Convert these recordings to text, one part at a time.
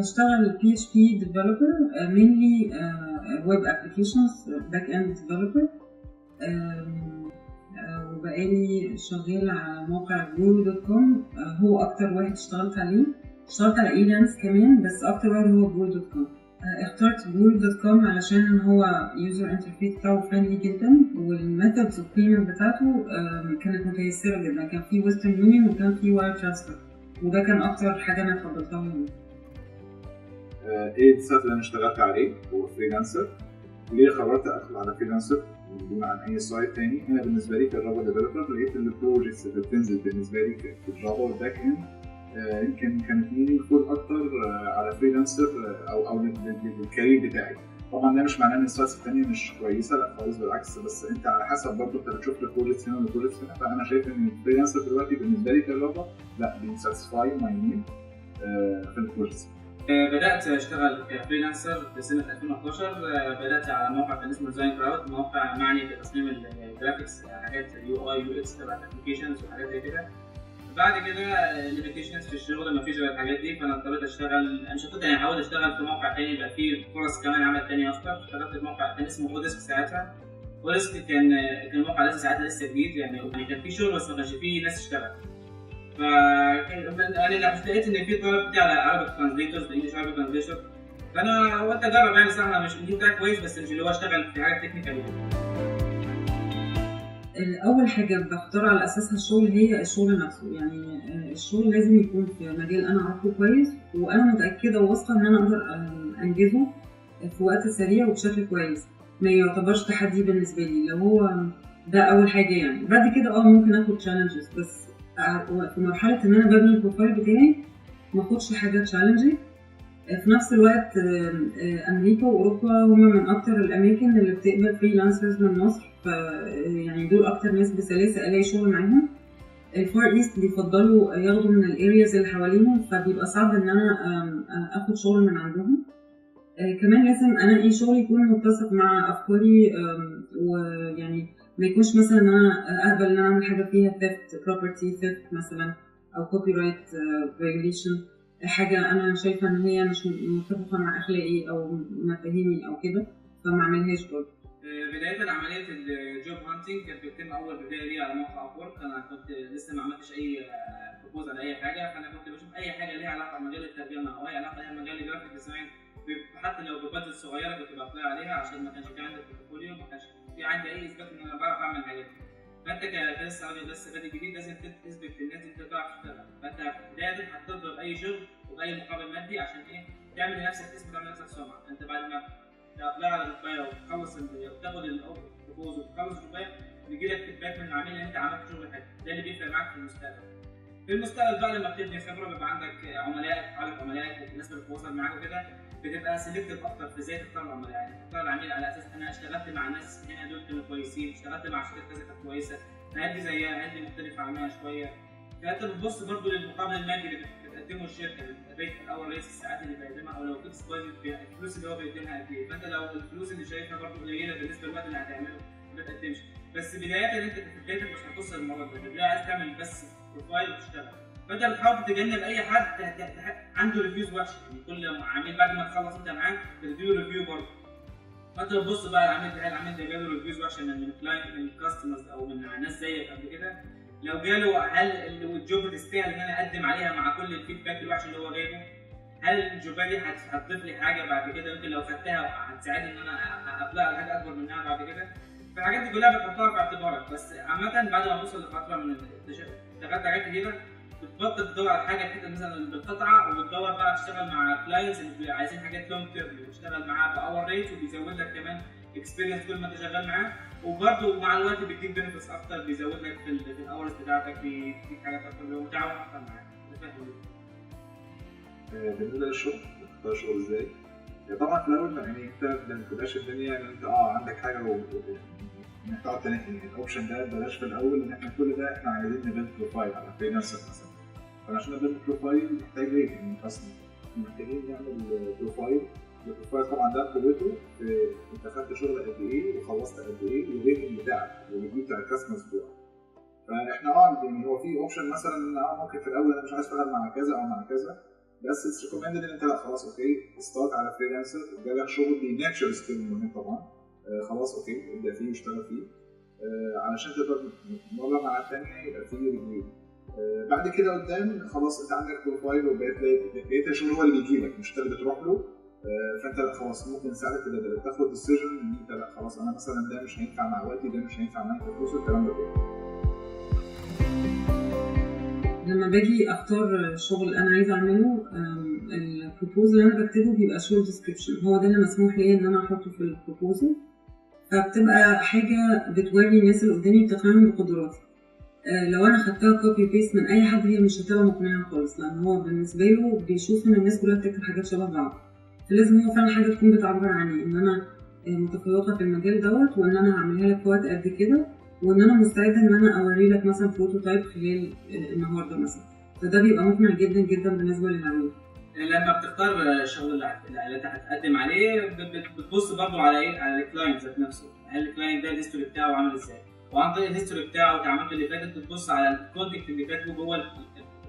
بشتغل PHP developer mainly web applications back end developer. وبقالي شغال على موقع google.com. هو اكتر واحد اشتغلت عليه. اشتغلت على ايلانس كمان بس اكتر واحد هو google.com. اخترت google.com علشان هو user interface بتاعه فريندلي جدا والmethods of payment بتاعته كانت متيسرة جدا. كان في western union وكان في wire transfer وده كان اكتر حاجة انا فضلتها منه. ايه السايت اللي انا اشتغلت عليه هو فريلانسر. ليه قررت ادخل على فريلانسر دون عن اي سايت تاني؟ انا بالنسبه لي كجافا ديفلوبر لقيت البروجكتس اللي بتنزل بالنسبه لي في الجافا والباك اند يمكن كانت مينينجفول اكتر على فريلانسر او للكارير بتاعي. طبعا ده مش معناه ان السايتس الثانيه مش كويسه، لا خالص بالعكس، بس انت على حسب برضه انت بتشوف البروجكتس هنا والبروجكتس هنا. فانا شايف ان الفريلانسر دلوقتي بالنسبه لي كجافا لا بيساتسفاي ماي نيد في البروجكتس. بدأت أشتغل كفريلانسر في سنة 2011. بدأت على موقع كان اسمه ديزاين كراود، موقع معني بتصميم الجرافيكس، حاجات UI UX تبع الابلكيشنز وحاجات زي كده. بعد كده ليميتيشنز في الشغل ما فيش غير الحاجات دي، فأنا اضطريت أشتغل. أنا كنت يعني حاولت أشتغل في موقع تاني يبقى فيه فرص كمان عمل تاني أكتر. اشتغلت في موقع كان اسمه اوديسك ساعتها. اوديسك كان الموقع ساعتها لسه جديد يعني كان فيه شغل بس ما كانش فيه ناس تشتغل. انا لقيت ان في طلب بتاع عربي ترانزليتورز انجلش عربي ترانزليتور، فانا قلت اجرب يعني. صح انا مش بتاعي كويس بس مش اللي هو اشتغل في حاجه تكنيكال. اول حاجه بختار على اساسها الشغل هي الشغل نفسه. يعني الشغل لازم يكون في مجال انا عارفه كويس وانا متاكده وواثقه ان انا اقدر انجزه في وقت سريع وبشكل كويس، ما يعتبرش تحدي بالنسبه لي. لو هو ده اول حاجه يعني. بعد كده ممكن اخد تشالنجز، بس في مرحلة ان انا ببني البروفايل بتاعي ما اخدش حاجة تشالنجي. في نفس الوقت امريكا واوروبا هما من اكتر الاماكن اللي بتقبل فريلانسرز من مصر، يعني دول اكتر ناس بسلاسة الاقي شغل معاهم. الفار ايست بيفضلوا ياخدوا من الارياز اللي حواليهم، فبيبقى صعب ان انا اخد شغل من عندهم. كمان لازم انا شغل يكون متسق مع افكاري، ويعني ما يكونش مثلا ان انا اقبل ان انا اعمل حاجه فيها theft property theft مثلا او copyright violation، حاجه انا شايفه ان هي مش متفقه مع اخلاقي او مفاهيمي او كده، فما اعملهاش برضه. بدايه عمليه الجوب هانتنج كانت بتتم اول بدايه لي على موقع ابورك. انا كنت لسه ما عملتش اي بروبوز على اي حاجه، فانا كنت بشوف اي حاجه ليها علاقه بمجال الترجمه او اي علاقه ليها بمجال الجرافيك ديزاين، حتى لو ببادجت صغيره كنت بطلع عليها عشان ما كانش في عندي بورتفوليو، ما كانش في عندي اي اثبات ان انا بعرف اعمل حاجات. فانت كلسه راجل لسه بادئ جديد لازم تثبت للناس انت بتعرف تشتغل. فانت في بدايه هتضرب اي شغل وباي مقابل مادي عشان تعمل لنفسك اسم وتعمل لنفسك سمعه. انت بعد ما تطلع على الربايه وتخلص تاخد البروبوز وتخلص الربايه بيجي لك فيدباك من العميل ان انت عملت شغل حلو. ده اللي بيفرق معاك في المستقبل. في المستقبل بقى لما بتبني خبره بيبقى عندك عملاء، عدد عملاء والناس اللي بتتواصل معاك وكده، بتبقى سيلكتيف اكتر في ازاي تختار العملاء. يعني تختار العميل على اساس انا اشتغلت مع ناس هنا دول كانوا كويسين، اشتغلت مع شركات كذا كانت كويسه، هدي زيها هدي مختلفه عنها شويه. فانت بتبص برضه للمقابل المادي اللي بتقدمه الشركه، الريت الاول ريس الساعات اللي بيقدمها، او لو فيكس بادجت الفلوس اللي هو بيقدمها قد ايه. فانت لو الفلوس اللي شايفها برضه قليله بالنسبه للوقت اللي هتعمله ما بتقدمش. بس بدايه انت في بدايتك مش هتوصل للموضوع ده، بدايه عايز تعمل بس بروفايل وتشتغل. فانت بتحاول تتجنب اي حد عنده ريفيوز وحشه. يعني كل عميل بعد ما تخلص انت معاه بتديله ريفيو برضه. فانت بتبص بقى العميل ده جاله ريفيوز وحشه من كلاينت من كاستمرز او من ناس زيك قبل كده. لو جاله هل الجوب تستاهل ان انا اقدم عليها مع كل الفيدباك الوحش اللي هو جايبه؟ هل الجوبه دي هتضيف لي حاجه بعد كده؟ يمكن لو خدتها هتساعدني ان انا ابلغ على حاجه اكبر منها بعد كده. فالحاجات دي كلها بتحطها في اعتبارك. بس عامه بعد ما توصل لفتره من اشتغلت حاجات كتيره بتبطل تدور على حاجه كده مثلا بالقطعه، وبتدور بقى تشتغل مع كلاينتس اللي عايزين حاجات لونج تيرم، بتشتغل معاه باور ريت وبيزود لك كمان اكسبيرينس كل ما انت شغال معاه. وبرده مع الوقت بيديك بنفيتس اكتر، بيزود لك في الاورز بتاعتك، بيديك حاجات اكتر ومتعاون اكتر معاه. بالنسبه للشغل بتختار شغل ازاي؟ طبعا في الاول يعني انت ما بتبقاش الدنيا ان انت عندك حاجه انك تقعد تنقي. الاوبشن ده بلاش في الاول، ان احنا كل ده احنا عايزين نبيلد بروفايل على فريلانسر مثلا. فعشان نبيلد بروفايل محتاج ريتنج اصلا، محتاجين نعمل بروفايل. البروفايل طبعا ده قوته انت خدت شغل قد ايه وخلصت قد ايه والريتنج بتاعك والريفيو بتاع الكاستمرز بتوعك. فاحنا يعني هو في اوبشن مثلا ممكن في الاول انا مش عايز اشتغل مع كذا او مع كذا، بس اتس ريكومندد ان انت لا خلاص اوكي ستارت على فريلانسر، جالك شغل دي ناتشرال سكيل مهم طبعا، خلاص اوكي ابدا فيه واشتغل فيه علشان تقدر مره مع الثانيه يبقى فيه ريفيو. بعد كده قدام خلاص انت عندك بروفايل وبقيت الشغل هو اللي بيجي لك مش انت اللي بتروح له، فانت لا خلاص ممكن ساعتها تاخد ديسيجن ان انت لا خلاص انا مثلا ده مش هينفع مع وقتي، ده مش هينفع معايا فلوس الكلام ده كله. لما باجي اختار شغل انا عايزه اعمله، البروبوزل اللي انا بكتبه بيبقى شورت ديسكريبشن، هو ده اللي مسموح لي ان انا احطه في البروبوزل، فبتبقى حاجه بتوري الناس اللي قدامي بتقنعهم بقدراتي. لو انا خدتها كوبي بيست من اي حد هي مش هتبقى مقنعه خالص، لان هو بالنسبه له بيشوف ان الناس كلها بتكتب حاجات شبه بعض، فلازم هو فعلا حاجه تكون بتعبر عني ان انا متفوقه في المجال دوت، وان انا هعملها لك في وقت قد كده، وان انا مستعده ان انا اوري لك مثلا بروتوتايب خلال النهارده مثلا، فده بيبقى مقنع جدا جدا بالنسبه للعميل. لما بتختار الشغل اللي انت هتقدم عليه بتبص برضه على ايه؟ على الكلاينت ذات نفسه، هل الكلاينت ده الهيستوري بتاعه عامل ازاي؟ وعن طريق الهيستوري بتاعه وتعاملاته اللي فاتت بتبص على الكونتنت اللي كاتبه جوه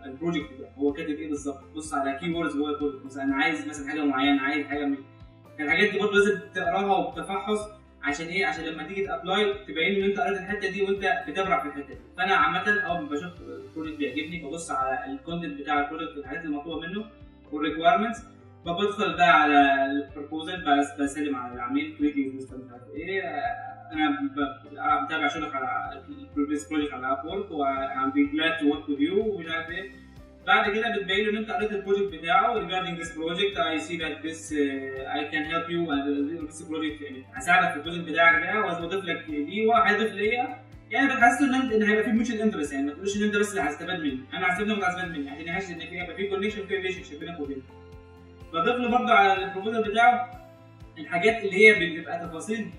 البروجكت ده، هو كاتب ايه بالظبط، تبص على كي ووردز جوه البروجكت، مثلا انا عايز مثلا حاجه معينه، عايز حاجه من الحاجات دي برضه لازم تقراها وبتفحص عشان ايه؟ عشان لما تيجي تابلاي تبين ان انت قريت الحته دي وانت بتبرع في الحته دي. فانا عامه اول ما بشوف البروجكت بيعجبني ببص على الكونتنت بتاع البروجكت، الحاجات المطلوبه منه والريكويرمنتس، بدخل بقى على البروبوزل، بسلم على العميل كريتنج مش عارف ايه، انا بتابع شغلك على البروجكت على اب وورك وام بي جلاد تو ورك وذ يو ومش عارف ايه. بعد كده بتبين له ان انت قريت البروجكت بتاعه regarding this project I see that this I can help you and this project يعني هساعدك في البروجكت بتاعك ده واضيف لك دي وهضيف ليا، يعني بتحسسه ان هيبقى في ميوتشوال انترست، يعني ما تقولش ان انت بس اللي هتستفاد مني، انا هستفاد وانت هتستفاد مني، عشان يحس ان هيبقى في كونكشن في ريليشن شيب بينك وبينه. بضيف له برضه على البروبوزل بتاعه الحاجات اللي هي بتبقى تفاصيل،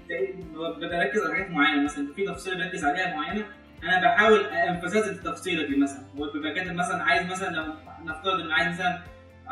بركز على حاجات معينه، مثلا في تفصيله بركز عليها معينه انا بحاول انفذ التفصيله دي، مثلا هو بيبقى كاتب مثلا عايز مثلا لو نفترض ان عايز مثلا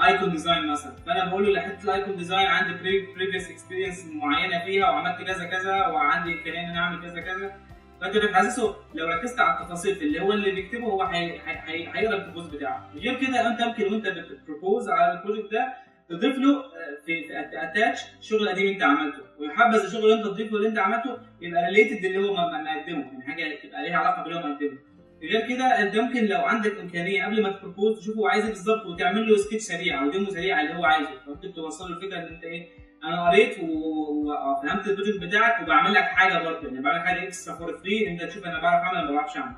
ايكون ديزاين مثلا، فانا بقول له لحته الايكون ديزاين عندي بريفيس اكسبيرينس معينه فيها وعملت كذا كذا وعندي امكانيه ان انا اعمل كذا كذا، فانت بتحسسه لو ركزت على التفاصيل اللي هو اللي بيكتبه هو هيقرا البروبوز بتاعه. غير كده انت ممكن وانت بتبروبوز على البروجكت ده تضيف له في اتاتش شغل قديم انت عملته، ويحبذ الشغل اللي انت تضيفه اللي انت عملته يبقى ريليتد اللي هو مقدمه، يعني حاجه تبقى ليها علاقه باللي هو مقدمه. غير كده انت ممكن لو عندك امكانيه قبل ما تبروبوز تشوف هو عايز ايه بالظبط وتعمل له سكتش سريع او ديمو سريع اللي هو عايزه، فممكن توصل له الفكره ان انت ايه، انا قريت وفهمت البروجكت بتاعك وبعمل لك حاجه برضه، يعني بعمل حاجه اكسترا فور فري انت تشوف انا بعرف اعمل ولا ما بعرفش اعمل،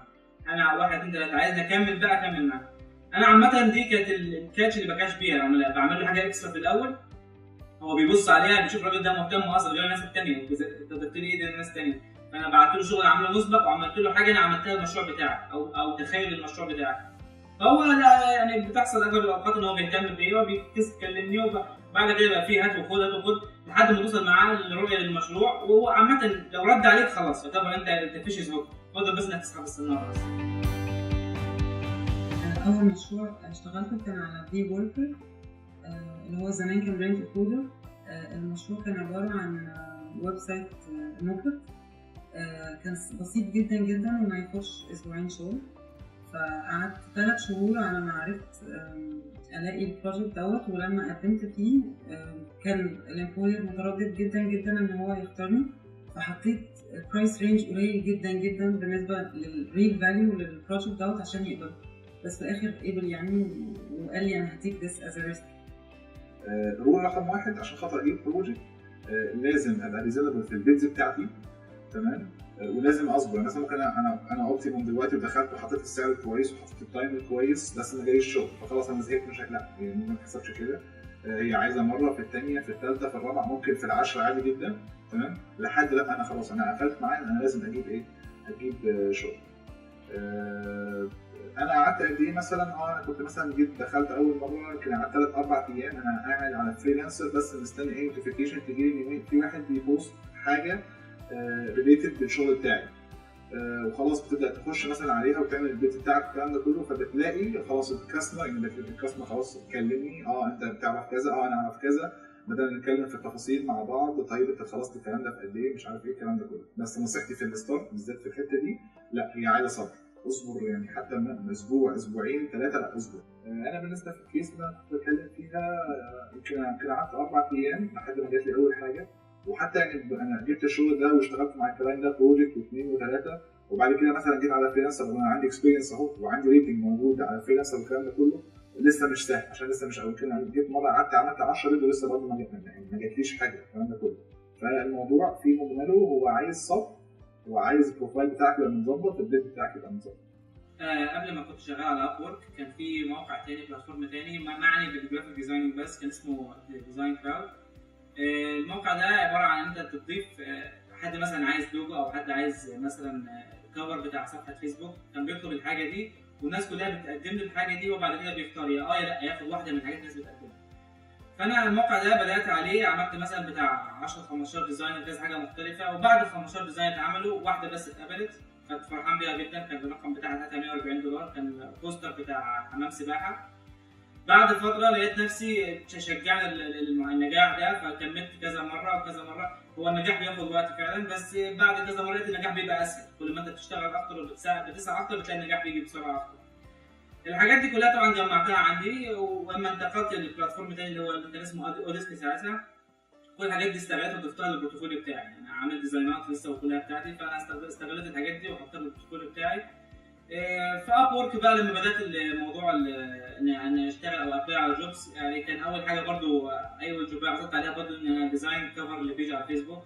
انا 1 2 3 عايز اكمل بقى اكمل معاك. انا عامه دي كانت الكاتش اللي بكاش بيها، بعمل له حاجه اكسترا في الاول، هو بيبص عليها بيشوف الراجل ده مهتم اصلا غير الناس الثانيه، انت ضفت لي ايه للناس الثانيه، فانا بعت له شغل عامله مسبق وعملت له حاجه انا عملتها المشروع بتاعك او تخيل المشروع بتاعك، فهو يعني بتحصل اغلب الاوقات ان هو بيهتم بيه وبيتكلمني، وبعد كده يبقى فيه هات وخد هات وخد لحد ما توصل معاه لرؤيه للمشروع، وهو عامه لو رد عليك خلاص يعتبر انت فيش زبط، فضل بس انك تسحب السناره بس. اول مشروع اشتغلته كان على بي ووركر، اللي هو زمان كان برنت كودر. المشروع كان عبارة عن ويب سايت نوكت، كان بسيط جدا جدا وما ياخدش اسبوعين شغل، فقعدت 3 شهور على ما عرفت الاقي البروجكت دوت، ولما قدمت فيه كان الامبلوير متردد جدا جدا ان هو يختارني، فحطيت برايس رينج قليل جدا جدا بالنسبه للريل فاليو للبروجكت دوت عشان يقبل، بس في الاخر قبل يعني وقال لي انا هتيك ذس از ا ريسك. رول رقم 1 عشان خاطر اجيب بروجكت لازم ابقى ريزيلبل في البيدز بتاعتي، تمام، ولازم اصبر. مثلا ممكن انا اوبتيموم دلوقتي ودخلت وحطيت السعر كويس وحطيت التايم كويس بس ما جايش الشغل، فخلاص انا زهقت مش لا، يعني ما تحسبش كده، هي عايزه مره في الثانيه في الثالثه في الرابعه ممكن في ال10 عادي جدا، تمام، لحد لا انا خلاص انا قفلت معايا انا لازم اجيب ايه، اجيب شغل. انا قعدت قد ايه مثلا، انا كنت مثلا جيت دخلت اول مره كان قعدت 3 4 ايام انا قاعد على فريلانسر بس مستني ايه نوتيفيكيشن تجيلي ان في واحد بيبوست حاجه ريليتد بالشغل بتاعي، وخلاص بتبدا تخش مثلا عليها وتعمل البيت بتاعك الكلام ده كله، فبتلاقي خلاص الكاستمر ان الكاستمر خلاص كلمني، انت بتعرف كذا، انا اعرف كذا، بدأنا نتكلم في التفاصيل مع بعض، طيب انت خلصت الكلام ده في قد ايه، مش عارف ايه الكلام ده كله. بس نصيحتي في الستارت بالذات في الحته دي لا، هي عايزه صبر، اصبر يعني حتى اسبوع اسبوعين ثلاثه، لا اصبر. انا بالنسبه في الكيس اللي انا كنت بتكلم فيها يمكن قعدت 4 ايام لحد ما جات لي اول حاجه. وحتى يعني انا جبت الشغل ده واشتغلت مع الكلاينت ده بروجكت واثنين وثلاثه، وبعد كده مثلا جيت على فريلانسر وانا عندي اكسبيرينس اهو وعندي ريتنج موجود على فريلانسر والكلام ده كله، لسه مش سهل عشان لسه مش قوي كده. جيت مره قعدت عملت 10 ريد ولسه برضه ما جاتليش حاجه الكلام ده كله. فالموضوع في مجمله هو عايز صبر وعايز البروفايل بتاعك يبقى مظبط، الديت بتاعك يبقى مظبط. قبل ما كنت شغال على ابورك كان في موقع تاني، بلاتفورم تاني معني بالجرافيك ديزايننج بس، كان اسمه ديزاين كراود. الموقع ده عباره عن انت تضيف حد مثلا عايز لوجو او حد عايز مثلا كفر بتاع صفحه فيسبوك، كان بيطلب الحاجه دي والناس كلها بتقدم له الحاجه دي، وبعد كده بيختار يا لا ياخد واحده من الحاجات اللي الناس بتقدمها. فانا الموقع ده بدات عليه، عملت مثلا بتاع 10 15 ديزاين كذا حاجه مختلفه، وبعد ال 15 ديزاين اتعملوا واحده بس اتقبلت، كنت فرحان بيها جدا. كان الرقم بتاعها $340، كان بوستر بتاع حمام سباحه. بعد فتره لقيت نفسي شجعني النجاح ده، فكملت كذا مره وكذا مره. هو النجاح بياخد وقت فعلا، بس بعد كذا مره لقيت النجاح بيبقى اسهل، كل ما انت بتشتغل اكتر وبتسعى اكتر بتلاقي النجاح بيجي بسرعه اكتر. الحاجات دي كلها طبعا جمعتها عندي، ولما انتقلت للبلاتفورم تاني اللي هو كان اسمه اوديسك ساعتها، كل الحاجات دي استغلتها وضفتها للبورتفوليو بتاعي. انا عامل ديزاينات لسه وكلها بتاعتي، فانا استغلت الحاجات دي وحطيتها للبورتفوليو بتاعي. في اب وورك بقى لما بدات الموضوع ان اشتغل او ابلاي على جوبز، يعني كان اول حاجه برضو اول جوب عرضت عليها برضو ان انا ديزاين كفر لبيج على فيسبوك،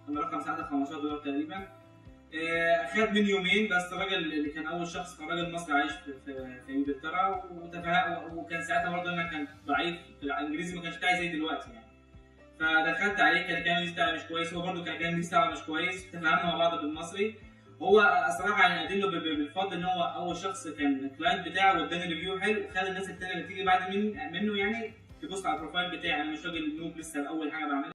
كان رقم ساعتها $15 تقريبا. خد من يومين بس. الراجل اللي كان اول شخص كان راجل مصري عايش في انجلترا، وكان ساعتها برضه انا كان ضعيف في الانجليزي، ما كانش بتاعي زي دلوقتي يعني. فدخلت عليه، كان الانجليزي بتاعي مش كويس، هو برضه كان الانجليزي بتاعه مش كويس، تفاهمنا مع بعض بالمصري. هو الصراحه يعني ادله بالفضل ان هو اول شخص كان الكلاينت بتاعه واداني ريفيو حلو، وخلى الناس الثانيه اللي تيجي بعد منه يعني تبص على البروفايل بتاعي. انا مش راجل نوب لسه اول حاجه بعملها.